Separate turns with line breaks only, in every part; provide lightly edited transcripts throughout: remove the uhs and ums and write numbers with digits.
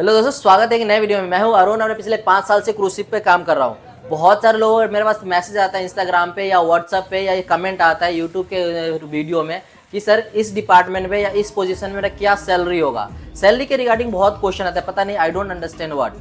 Hello दोस्तों, स्वागत है एक नए वीडियो में। मैं हूं अरुण और पिछले 5 साल से क्रूज शिप पे काम कर रहा हूं। बहुत सारे लोगों मेरे पास मैसेज आता है इंस्टाग्राम पे या व्हाट्सएप पे या कमेंट आता है यूट्यूब के वीडियो में कि सर इस डिपार्टमेंट में या इस पोजीशन में मेरा क्या सैलरी होगा। सैलरी के रिगार्डिंग बहुत क्वेश्चन आता है, पता नहीं, I don't understand what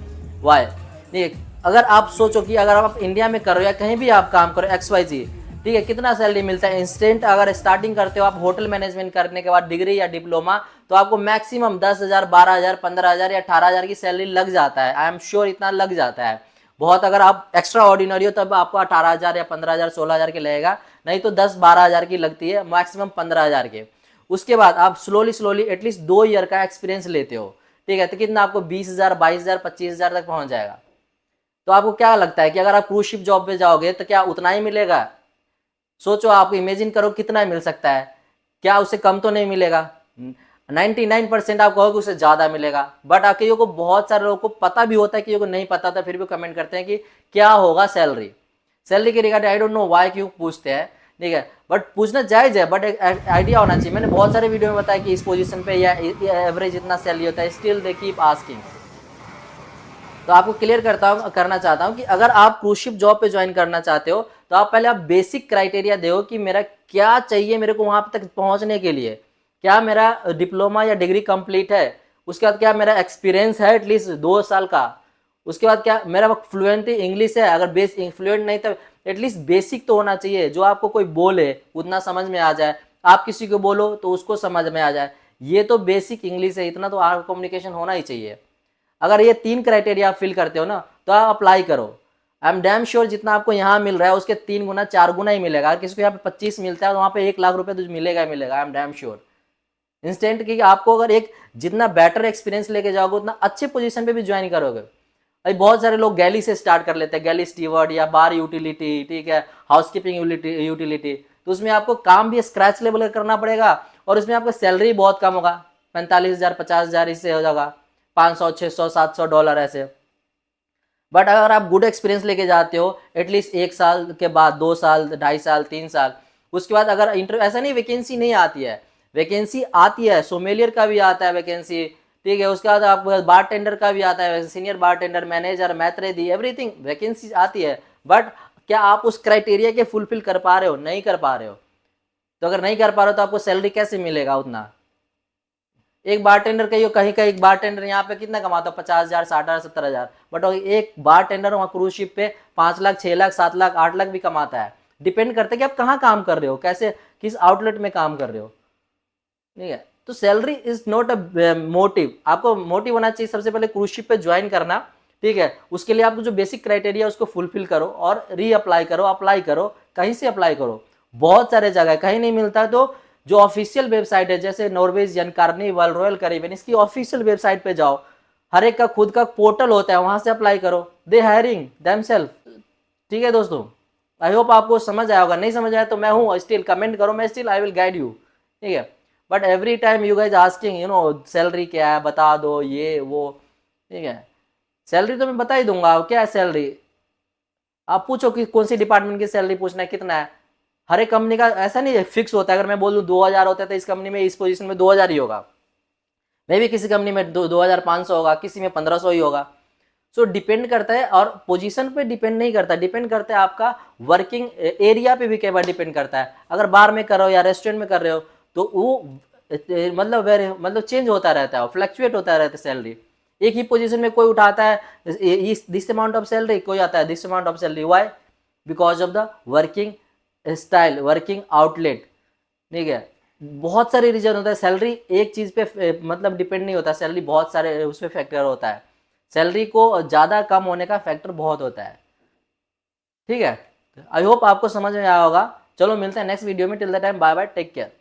why. ठीक, अगर आप सोचो कि अगर आप इंडिया में कर रहे हो या कहीं भी आप काम करो XYZ, ठीक है, कितना सैलरी मिलता है इंस्टेंट। अगर स्टार्टिंग करते हो आप होटल मैनेजमेंट करने के बाद डिग्री या डिप्लोमा, तो आपको मैक्सिमम 10,000, 12,000, 15,000 या 18,000 की सैलरी लग जाता है। आई एम श्योर इतना लग जाता है। बहुत अगर आप एक्स्ट्रा ऑर्डिनरी हो तब आपको 18,000 या 15,000, 16,000 के लगेगा, नहीं तो 10-12,000 की लगती है, मैक्सिमम 15,000 के। उसके बाद आप स्लोली स्लोली एटलीस्ट 2 ईयर का एक्सपीरियंस लेते हो, ठीक है, तो कितना आपको 20,000, 22,000, 25,000 तक पहुंच जाएगा। तो आपको क्या लगता है कि अगर आप क्रूज शिप जॉब पे जाओगे तो क्या उतना ही मिलेगा? सोचो, आप इमेजिन करो कितना मिल सकता है। क्या उससे कम तो नहीं मिलेगा? 99% आप कहोगे उससे ज्यादा मिलेगा। बट कईयों को, बहुत सारे लोगों को पता भी होता है, कईयों को नहीं पता था फिर भी कमेंट करते हैं कि क्या होगा सैलरी। सैलरी के regarding I don't know why क्यों पूछते हैं, ठीक है, बट पूछना जायज है, बट एक आइडिया होना चाहिए। मैंने बहुत सारे वीडियो में बताया कि इस पोजीशन पे या एवरेज इतना सैलरी होता है, स्टिल दे कीप आस्किंग। तो आपको क्लियर करना चाहता हूं कि अगर आप क्रूज शिप जॉब पे ज्वाइन करना चाहते हो तो आप पहले आप बेसिक क्राइटेरिया दो कि मेरा क्या चाहिए मेरे को वहां तक पहुंचने के लिए। क्या मेरा डिप्लोमा या डिग्री कंप्लीट है? उसके बाद क्या मेरा एक्सपीरियंस है एटलीस्ट 2 साल का? उसके बाद क्या मेरा फ्लुएंट इंग्लिश है? अगर फ्लुएंट नहीं तो एटलीस्ट बेसिक तो होना चाहिए, जो आपको कोई बोले उतना समझ में आ जाए, आप किसी को बोलो तो उसको समझ में आ जाए। ये तो बेसिक इंग्लिश है, इतना तो आपको कम्युनिकेशन होना ही चाहिए। अगर ये 3 क्राइटेरिया आप फिल करते हो ना तो आप अप्लाई करो। आई एम डैम श्योर जितना आपको यहाँ मिल रहा है उसके 3 गुना 4 गुना ही मिलेगा। अगर किसी को यहाँ पे 25 मिलता है तो वहाँ पे 1 लाख रुपए तो मिलेगा ही मिलेगा। I am damn sure instant की आपको अगर एक जितना बेटर एक्सपीरियंस लेके जाओगे उतना अच्छे पोजीशन पे भी ज्वाइन करोगे। भाई बहुत सारे लोग गैली से स्टार्ट कर लेते हैं, गैली स्टीवर्ड या बार यूटिलिटी, ठीक है, हाउसकीपिंग यूटिलिटी। तो उसमें आपको काम भी स्क्रैच लेवल का करना पड़ेगा और उसमें आपका सैलरी बहुत कम होगा, 45,000, 50,000 इससे हो जाएगा, 500, 600, $700 ऐसे। बट अगर आप गुड एक्सपीरियंस लेके जाते हो एटलीस्ट 1 साल के बाद, 2 साल, 2.5 साल, 3 साल, उसके बाद अगर इंटरव्यू, ऐसा नहीं वैकेंसी नहीं आती है, वैकेंसी आती है, सोमेलियर का भी आता है वैकेंसी, ठीक है, उसके बाद आप बार टेंडर का भी आता है, सीनियर बार टेंडर, मैनेजर, मैत्रेदी, एवरीथिंग वैकेंसी आती है। बट क्या आप उस क्राइटेरिया के फुलफिल कर पा रहे हो? नहीं कर पा रहे हो। तो अगर नहीं कर पा रहे हो तो आपको सैलरी कैसे मिलेगा उतना? एक बारटेंडर कहियो, कहीं का एक बारटेंडर यहाँ पे कितना कमाता है? 50,000, 60,000, 70,000। बट एक बारटेंडर वहाँ क्रूज शिप पे 5 लाख, 6 लाख, 7 लाख, 8 लाख भी कमाता है। डिपेंड करता है कि आप कहाँ काम कर रहे हो, कैसे, किस आउटलेट में काम कर रहे हो, ठीक है। तो salary is not a motive. आपको मोटिव होना चाहिए सबसे पहले क्रूज शिप पे ज्वाइन करना, ठीक है। उसके लिए आपको जो बेसिक क्राइटेरिया उसको फुलफिल करो और री अप्लाई करो, अप्लाई करो, कहीं से अप्लाई करो। बहुत सारे जगह, कहीं नहीं मिलता तो जो ऑफिशियल वेबसाइट है जैसे नॉर्वेजियन, कार्निवल, रॉयल कैरिबियन, इसकी ऑफिशियल वेबसाइट पे जाओ, हर एक का खुद का पोर्टल होता है, वहां से अप्लाई करो। दे हायरिंग देमसेल्फ, ठीक है दोस्तों। आई होप आपको समझ आया होगा। नहीं समझ आया तो मैं हूँ स्टिल, कमेंट करो, मैं still I will guide you, ठीक है। But every time you guys asking salary क्या है, बता दो ये वो, ठीक है। सैलरी तो मैं बता ही दूंगा, क्या है सैलरी। आप पूछो कि कौन सी डिपार्टमेंट की सैलरी पूछना है, कितना है। हर एक कंपनी का ऐसा नहीं है फिक्स होता है। अगर मैं बोलूँ 2,000 होता है तो इस कंपनी में, इस पोजीशन में 2,000 ही होगा। मे भी किसी कंपनी में 2,500 होगा, किसी में 1,500 ही होगा। सो डिपेंड करता है, और पोजीशन पे डिपेंड नहीं करता, डिपेंड करता है आपका वर्किंग एरिया पे भी कई बार डिपेंड करता है। अगर बार में कर रहे हो या रेस्टोरेंट में कर रहे हो तो वो मतलब चेंज होता रहता है, फ्लक्चुएट होता रहता है सैलरी। एक ही पोजीशन में कोई उठाता है दिस अमाउंट ऑफ सैलरी, कोई आता है this amount of salary. Why? Because of the working style, working outlet, ठीक है। बहुत सारे रीजन होता है। सैलरी एक चीज पे मतलब डिपेंड नहीं होता, सैलरी बहुत सारे उस पर फैक्टर होता है। सैलरी को ज़्यादा कम होने का फैक्टर बहुत होता है, ठीक है। आई होप आपको समझ में आया होगा। चलो मिलते हैं नेक्स्ट वीडियो में। Till the time bye bye, take care.